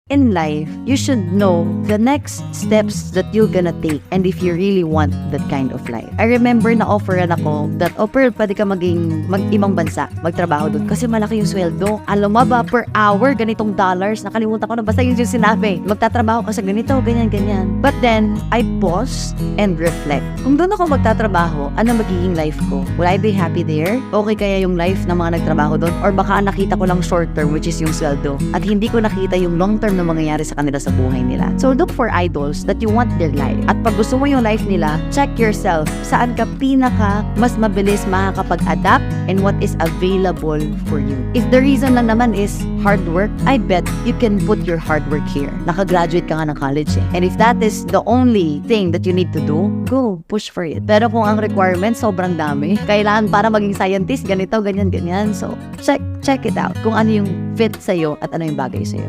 in life, you should know the next steps that you're gonna take and if you really want that kind of life. I remember na offeran ako that, Pearl, pwede ka mag-ibang bansa, magtrabaho doon kasi malaki yung sweldo. Alam mo ba, per hour, ganitong dollars, nakalimutan ko na, basta yun yung sinabi. Magtatrabaho ka sa ganito, ganyan. But then, I pause and reflect. Kung doon ako magtatrabaho, ano magiging life ko? Will I be happy there? Okay kaya yung life ng mga nagtrabaho doon? Or baka nakita ko lang short term, which is yung sweldo, at hindi ko nakita yung long term na mangyayari sa kanila sa buhay nila. So look for idols that you want their life. At pag gusto mo yung life nila, check yourself. Saan ka pinaka mas mabilis makakapag-adapt and what is available for you. If the reason lang naman is hard work, I bet you can put your hard work here. Nakagraduate ka nga ng college eh. And if that is the only thing that you need to do, go, push for it. Pero kung ang requirements sobrang dami, kailangan para maging scientist, ganito, ganyan. So, check it out kung ano yung fit sa'yo at ano yung bagay sa'yo.